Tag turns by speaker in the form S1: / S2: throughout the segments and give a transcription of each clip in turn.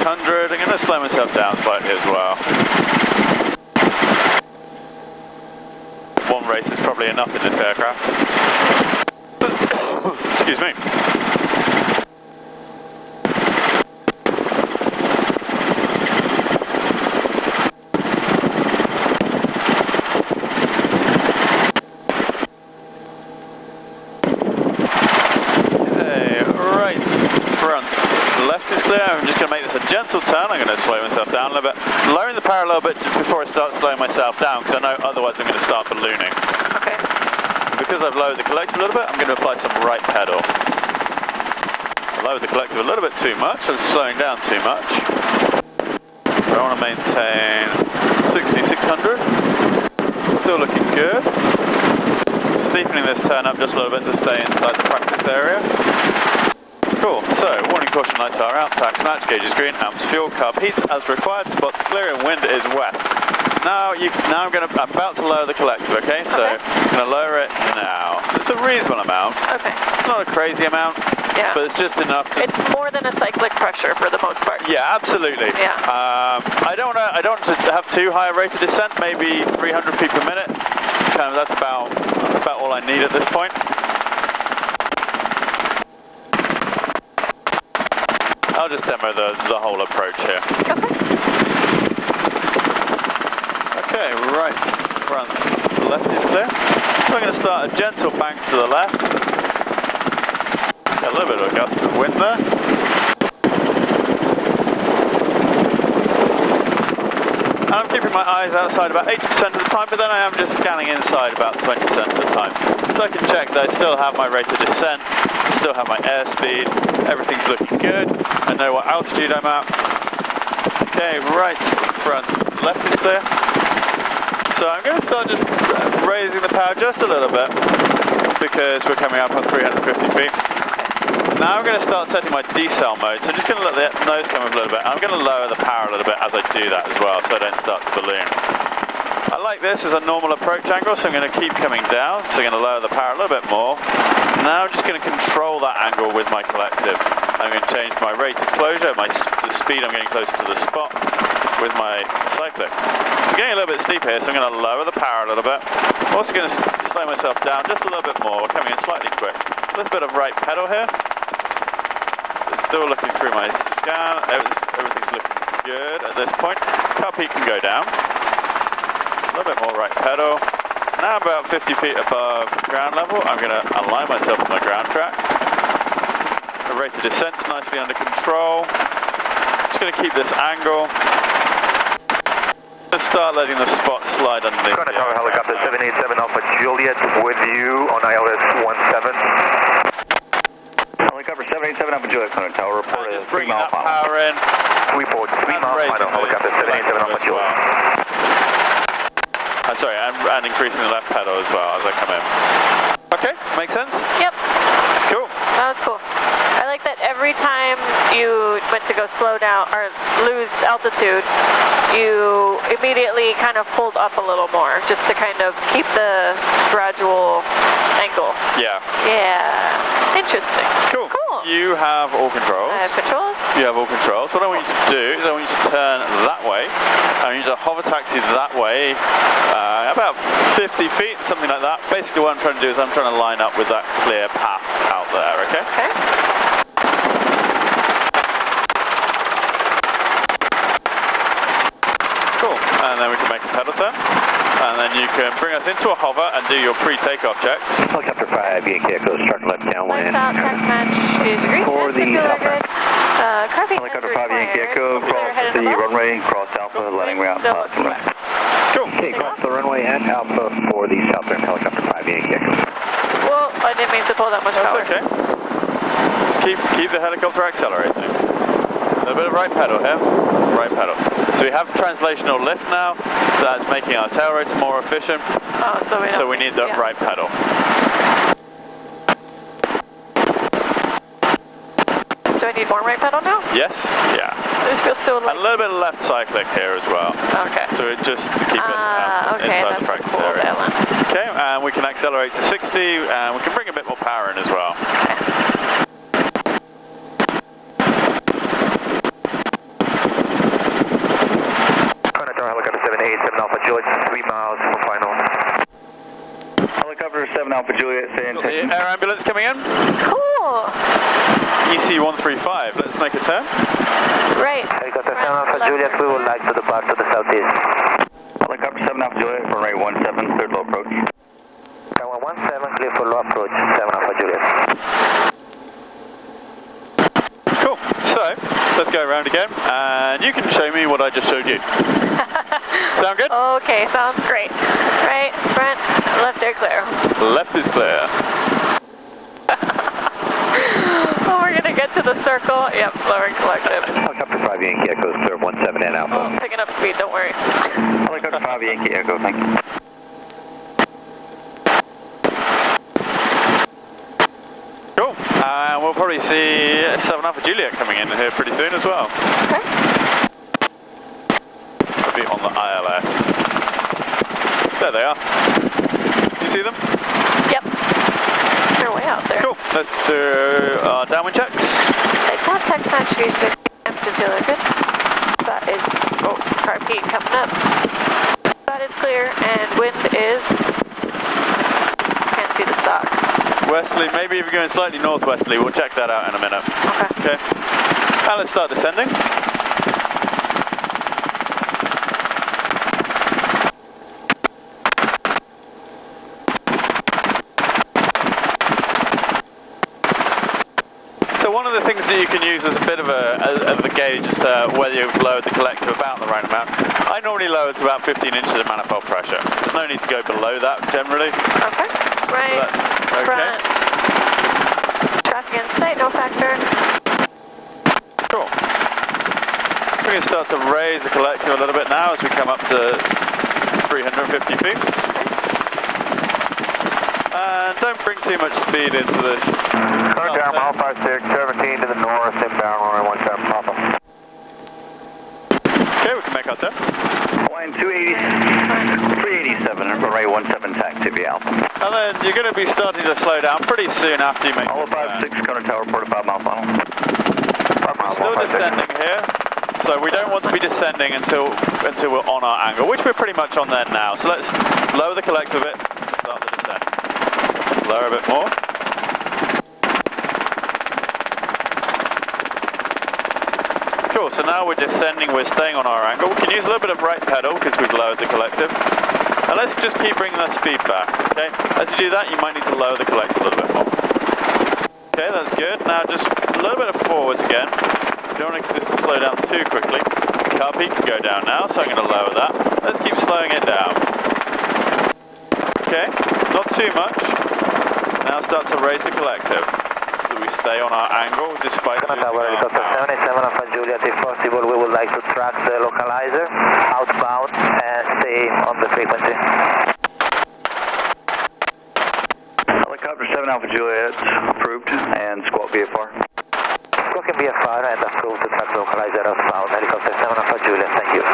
S1: 600. I'm going to slow myself down slightly as well. One race is probably enough in this aircraft. Excuse me. I'm just going to make this a gentle turn. I'm going to slow myself down a little bit, lowering the power a little bit just before I start slowing myself down, because I know otherwise I'm going to start ballooning.
S2: Okay.
S1: Because I've lowered the collective a little bit, I'm going to apply some right pedal. I lowered the collective a little bit too much. I'm slowing down too much. I want to maintain 6,600. Still looking good. Steepening this turn up just a little bit to stay inside the practice area. Cool, so warning caution lights are out, tax match, gauge is green, amps fuel, carb heats as required, spots clear and wind is west. Now I'm about to lower the collective, okay? So I'm going to lower it now. So it's a reasonable amount. Okay. It's not a crazy amount, but it's just enough to...
S2: It's more than a cyclic pressure for the most part.
S1: Yeah, absolutely.
S2: Yeah.
S1: I don't want to have too high a rate of descent, maybe 300 feet per minute. That's about all I need at this point. I'll just demo the whole approach here. Okay, right, front, left is clear. So I'm going to start a gentle bank to the left. Got a little bit of a gust of wind there. And I'm keeping my eyes outside about 80% of the time, but then I am just scanning inside about 20% of the time. So I can check that I still have my rate of descent, I still have my airspeed, everything's looking good, I know what altitude I'm at. Okay, right, front, left is clear. So I'm going to start just raising the power just a little bit, because we're coming up on 350 feet. Now I'm going to start setting my decel mode, so I'm just going to let the nose come up a little bit. I'm going to lower the power a little bit as I do that as well, so I don't start to balloon. I like this as a normal approach angle, so I'm going to keep coming down, so I'm going to lower the power a little bit more. Now I'm just going to control that angle with my collective. I'm going to change my rate of closure, the speed I'm getting closer to the spot with my cyclic. I'm getting a little bit steep here, so I'm going to lower the power a little bit. I'm also going to slow myself down just a little bit more, coming in slightly quick. A little bit of right pedal here. Still looking through my scan, everything's looking good at this point. Carb heat can go down. A little bit more right pedal. Now about 50 feet above ground level, I'm going to align myself on the ground track. The rate of descent's nicely under control. Just going to keep this angle. Just start letting the spot slide underneath.
S3: Tower helicopter 787 Alpha Juliet with you on ILS 17. Helicopter 787 Alpha Juliet, Connor Tower, report a 3 mile final.
S1: Power in.
S3: Report 3 mile final, helicopter 787 Alpha Juliet.
S1: Sorry, and increasing the left pedal as well as I come in. Okay, makes sense?
S2: Yep.
S1: Cool.
S2: That was cool. I like that every time you went to go slow down or lose altitude, you immediately kind of pulled up a little more just to kind of keep the gradual angle.
S1: Yeah.
S2: Yeah. Interesting.
S1: Cool.
S2: Cool.
S1: You have all controls.
S2: I have controls.
S1: You have all controls. What I want you to do is I want you to turn that way. I want you to hover taxi that way, about 50 feet, something like that. Basically what I'm trying to do is I'm trying to line up with that clear path out there, okay?
S2: Okay.
S1: Cool. And then we can make a pedal turn. And then you can bring us into a hover and do your pre-takeoff checks.
S3: Helicopter 5, Yankee Echo, start left downwind.
S2: Lights out, tax match is green.
S3: For the
S2: good.
S3: Helicopter 5, Yankee Echo, cross the runway, cross Alpha, letting route left.
S1: Cool.
S3: Okay, cross the runway at Alpha for the Southern Helicopter 5, Yankee Echo.
S2: Well, I didn't mean to pull that much power.
S1: That's okay. Just keep the helicopter accelerating. A little bit of right pedal here. Right pedal. So we have translational lift now. That's making our tail rotor more efficient.
S2: Oh,
S1: so we need the right pedal.
S2: Do I need more right pedal now?
S1: Yes. Yeah.
S2: This feels so light.
S1: And a little bit of left cyclic here as well.
S2: Okay.
S1: So it just to keep us inside the practice area.
S2: Balance.
S1: Okay, and we can accelerate to 60, and we can bring a bit more power in as well.
S2: Okay.
S3: miles for final. Helicopter 7 Alpha Juliet, stay in
S1: Got the air ambulance coming in.
S2: Cool.
S1: EC135, let's make a turn.
S2: Right.
S3: Helicopter 7
S2: Front,
S3: Alpha
S2: left,
S3: Juliet, we would like to depart to the southeast. Helicopter 7 Alpha Juliet for runway 17, cleared low approach. Runway 17, clear for low approach, 7 Alpha Juliet.
S1: Cool, so let's go around again and you can show me what I just showed you. Sound good?
S2: Okay, sounds great. Right, front, left air clear.
S1: Left is clear.
S2: Oh, we're gonna get to the circle. Yep, lowering collective.
S3: Helicopter 5 Yankee Echo, clear 17 and Alpha.
S2: Oh, picking up speed, don't worry.
S3: Helicopter 5 Yankee Echo, thank you.
S1: Cool, and we'll probably see 7 Alpha Juliet coming in here pretty soon as well.
S2: Okay.
S1: They'll be on the ILS. There they are. You see them?
S2: Yep. They're way out there.
S1: Cool, let's do our downwind checks.
S2: It's not text match gauge 6. I'm still feeling good. Spot is, oh, carb heat coming up. Spot is clear and wind is, can't see the sock.
S1: Westerly, maybe if you're going slightly northwesterly, we'll check that out in a minute.
S2: Okay.
S1: Okay, and let's start descending. One of the things that you can use as a bit of a gauge as to whether you've lowered the collective about the right amount. I normally lower to about 15 inches of manifold pressure. There's no need to go below that generally.
S2: Okay. Right.
S1: So that's okay.
S2: Front. Traffic in sight, no factor.
S1: Cool. We're going to start to raise the collective a little bit now as we come up to 350 feet. And don't bring too much speed into this.
S3: Current down, mile 56, 17 to the north, inbound, runway 17, Papa.
S1: Okay, we can make our turn.
S3: Line 387, runway 17, taxi Alpha.
S1: And then you're going to be starting to slow down pretty soon after you make
S3: All
S1: this turn.
S3: 56, current tower, report 5 mile final. 5 miles,
S1: Still
S3: 156.
S1: descending here, so we don't want to be descending until we're on our angle, which we're pretty much on there now. So let's lower the collective a bit, start the descent. Lower a bit more. Cool, so now we're descending, we're staying on our angle. We can use a little bit of right pedal because we've lowered the collective. And let's just keep bringing the speed back, okay? As you do that, you might need to lower the collective a little bit more. Okay, that's good. Now just a little bit of forwards again. Don't want this to slow down too quickly. Carb heat can go down now, so I'm going to lower that. Let's keep slowing it down. Okay, not too much. Now start to raise the collective, so we stay on our angle despite losing our power.
S3: 77 Alpha Juliet, if possible, we would like to track the localizer outbound and stay on the frequency. Helicopter 7 Alpha Juliet, approved, and squawk VFR. Squawk and VFR and approved to track the localizer outbound. Helicopter 7 Alpha Juliet, thank you.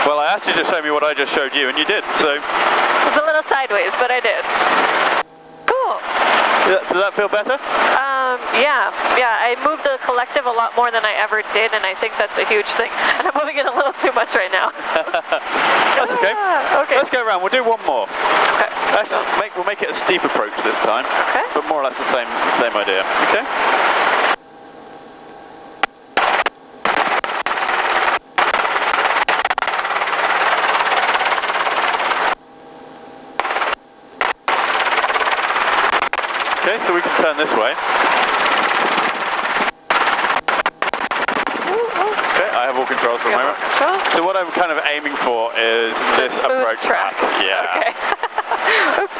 S1: Well, I asked you to show me what I just showed you, and you did, so...
S2: It was a little sideways, but I did. Cool.
S1: Does that feel better?
S2: Yeah, I moved the collective a lot more than I ever did, and I think that's a huge thing. And I'm moving it a little too much right now.
S1: That's okay.
S2: Okay.
S1: Let's go around, we'll do one more.
S2: Okay.
S1: Actually, we'll make it a steep approach this time.
S2: Okay.
S1: But more or less the same idea, okay? Okay, so we can turn this way. Okay, I have all controls for the moment. So what I'm kind of aiming for is this approach
S2: track.
S1: Yeah.
S2: Okay. Oops.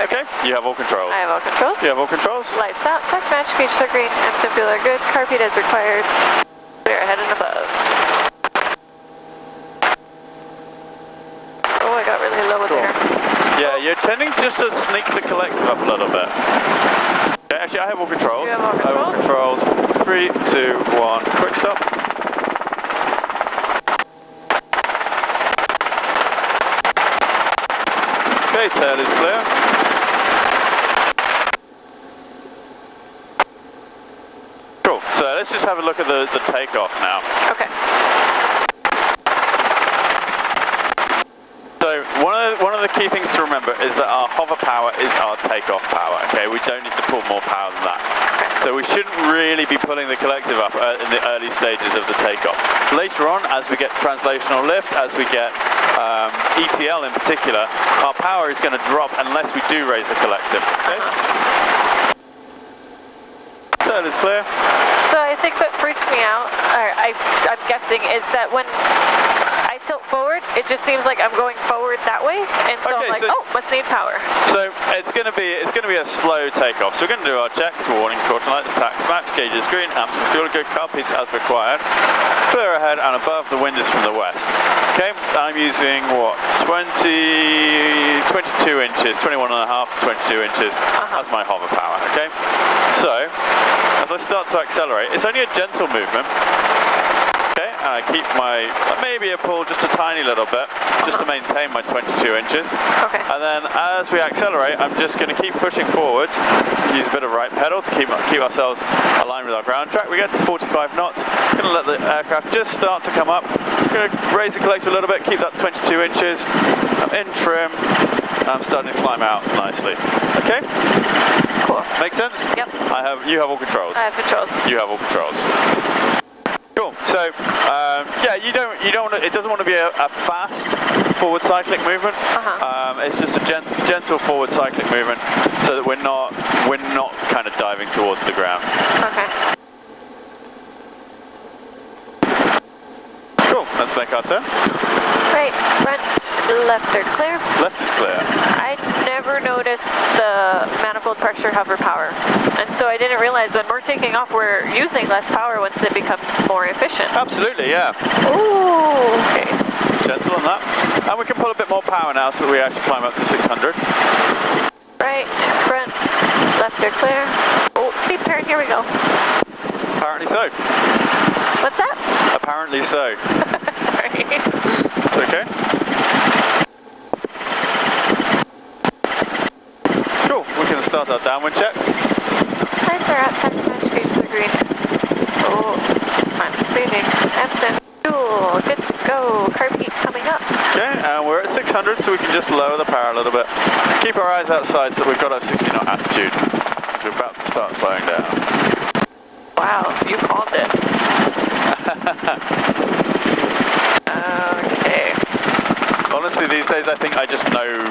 S1: Okay, you have all controls.
S2: I have all controls.
S1: You have all controls?
S2: Lights out, text match, gauges are green, MC fuel are good, carb heat as required. We're ahead and above. Oh, I got really low there.
S1: Yeah, you're tending just to sneak the collective up a little bit. Okay, actually, I have all controls.
S2: You have all controls?
S1: I have all controls. 3, 2, 1, quick stop. That is clear. Cool. So let's just have a look at the takeoff now.
S2: Okay.
S1: So one of the key things to remember is that our hover power is our takeoff power. Okay, we don't need to pull more power than that.
S2: Okay.
S1: So we shouldn't really be pulling the collective up in the early stages of the takeoff. Later on, as we get translational lift, as we get ETL in particular, our power is going to drop unless we do raise the collective. Okay. That is clear.
S2: So I think what freaks me out, or I'm guessing, is that when I tilt forward, it just seems like I'm going forward that way, and so
S1: Okay,
S2: I'm like,
S1: so
S2: oh, must need power.
S1: So it's going to be a slow takeoff. So we're going to do our checks: warning, caution lights, tax match, gauges green, amps and fuel good, car beats as required. Clear ahead and above. The wind is from the west. Okay, I'm using what 22 inches, 21 and a half to 22 inches as my hover power. Okay, so as I start to accelerate, it's only a gentle movement. Okay, and I keep maybe a pull just a tiny little bit, just to maintain my 22 inches.
S2: Okay.
S1: And then as we accelerate, I'm just going to keep pushing forwards, use a bit of right pedal to keep ourselves aligned with our ground track. We get to 45 knots, going to let the aircraft just start to come up. Going to raise the collector a little bit, keep that 22 inches. I'm in trim, and I'm starting to climb out nicely. Okay?
S2: Cool.
S1: Make sense?
S2: Yep.
S1: You have all controls.
S2: I have controls.
S1: You have all controls. Cool. So yeah, you don't want to, it doesn't want to be a fast forward cyclic movement. It's just a gentle forward cyclic movement, so that we're not kind of diving towards the ground.
S2: Okay.
S1: Cool. Let's make our turn.
S2: Right, front, left are clear.
S1: Left is clear.
S2: I never noticed the manifold pressure hover power, and so I didn't realize when we're taking off we're using less power once it becomes more efficient.
S1: Absolutely, yeah.
S2: Ooh, okay.
S1: Gentle on that. And we can pull a bit more power now so that we actually climb up to 600.
S2: Right, front, left are clear. Oh, steep turn, here we go.
S1: Apparently so.
S2: What's that?
S1: Apparently so.
S2: Sorry.
S1: It's okay. Cool, we can start our downwind checks.
S2: Lights are up, tax match, gauges are green. Oh, I'm speeding. Absent. Fuel, good to go. Carb heat coming up.
S1: Okay, and we're at 600, so we can just lower the power a little bit. Keep our eyes outside so that we've got our 60 knot attitude. We're about to start slowing down.
S2: Wow, you called it. Okay.
S1: Honestly, these days I think I just know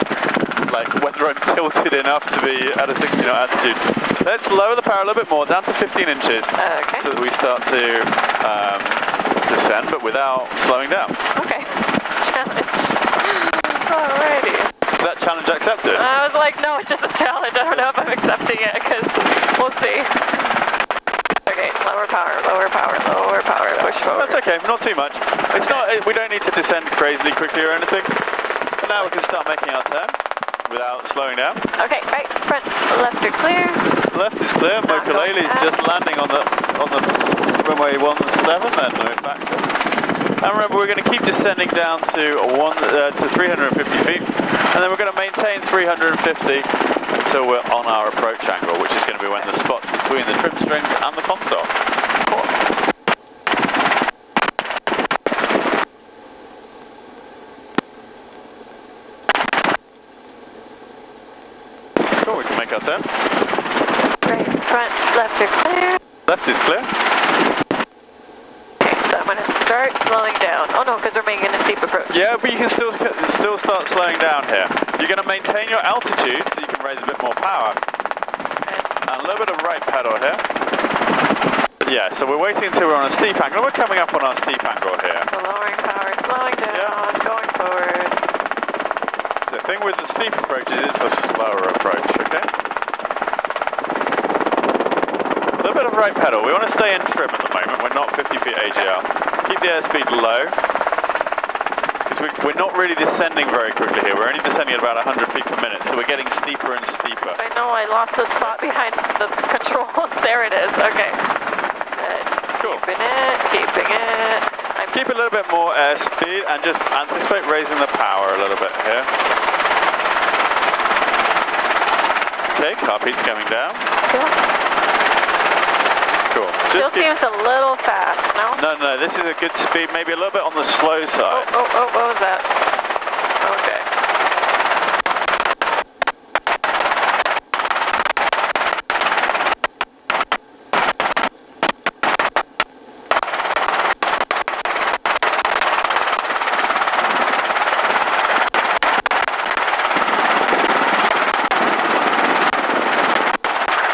S1: like whether I'm tilted enough to be at a 60 knot attitude. Let's lower the power a little bit more, down to 15 inches,
S2: Okay.
S1: so that we start to descend, but without slowing down.
S2: Okay. Challenge. Alrighty.
S1: Is that challenge accepted?
S2: I was like, no, it's just a challenge. I don't know if I'm accepting it, because we'll see. Okay, lower power, push forward.
S1: That's okay, not too much. It's not. We don't need to descend crazily quickly or anything. But now we can start making our turn without slowing down.
S2: Okay, right, front, left are clear.
S1: Left is clear. Mokulele is just landing on the runway 17. Then move back. And remember, we're going to keep descending down to 350 feet, and then we're going to maintain 350 until we're on our approach angle, which is going to be when the spot's between the trim strings and the console. Cool. Cool, we can make our turn.
S2: Right, front, left are clear.
S1: Left is clear.
S2: Okay, so I'm going to start slowing down. Oh no, because we're making a steep approach.
S1: Yeah, but you can still start slowing down here. You're going to maintain your altitude so you can raise a bit more power.
S2: Okay.
S1: And a little bit of right pedal here. Yeah, so we're waiting until we're on a steep angle. We're coming up on our steep angle here.
S2: So lowering power, slowing down, going forward.
S1: The thing with the steep approaches is it's a slower approach, okay? A little bit of right pedal. We want to stay in trim at the moment. We're not 50 feet AGL. Keep the airspeed low. Because we're not really descending very quickly here. We're only descending at about 100 feet per minute, so we're getting steeper and steeper.
S2: I know, I lost the spot behind the controls. There it is, okay. Good.
S1: Cool.
S2: Keeping it.
S1: Let's keep a little bit more airspeed and just anticipate raising the power a little bit here. Okay, car Pete's coming down. Cool.
S2: Still seems a little fast, no?
S1: No, this is a good speed, maybe a little bit on the slow side.
S2: Oh, what was that? Okay.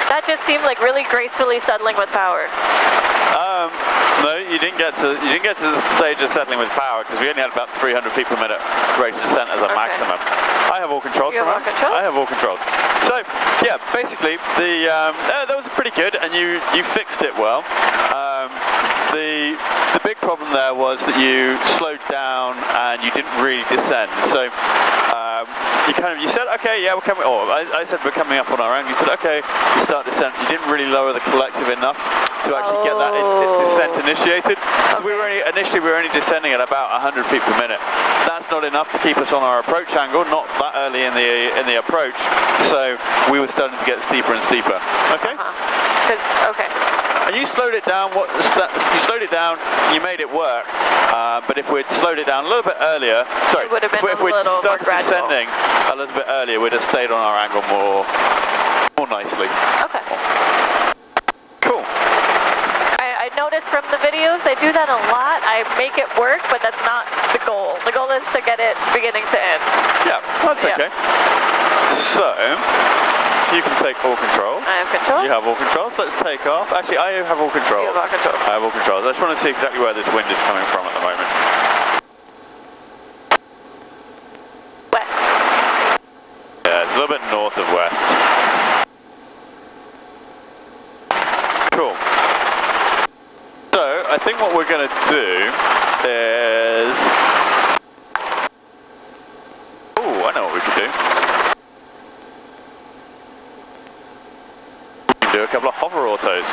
S2: That just seemed like really gracefully settling with power.
S1: No, you didn't get to the stage of settling with power because we only had about 300 feet per minute rate of descent as a maximum. I have all controls.
S2: You have all controls?
S1: I have all controls. So yeah, basically that was pretty good, and you fixed it well. The big problem there was that you slowed down and you didn't really descend. So you said okay, yeah, we're coming. Or I said we're coming up on our angle. You said okay, you start descent. You didn't really lower the collective enough to actually get that descent initiated. So we were only descending at about 100 feet per minute. That's not enough to keep us on our approach angle. Not that early in the approach. So we were starting to get steeper and steeper. Okay.
S2: Okay.
S1: And you slowed it down. You slowed it down. You made it work. But if we'd slowed it down a little bit earlier, sorry,
S2: it would have been
S1: if we'd started
S2: gradual.
S1: descending a little bit earlier, we'd have stayed on our angle more nicely.
S2: Okay.
S1: Cool.
S2: I noticed from the videos they do that a lot. I make it work, but that's not the goal. The goal is to get it beginning to end.
S1: Yeah, that's okay. So you can take all controls.
S2: I have controls.
S1: You have all controls. Let's take off. Actually, I have all controls.
S2: You have all controls.
S1: I have all controls. I just want to see exactly where this wind is coming from at the moment.
S2: West.
S1: Yeah, it's a little bit north of west. Cool. So I think what we're going to do is... Oh, I know what we could do. We can do a couple of hover autos.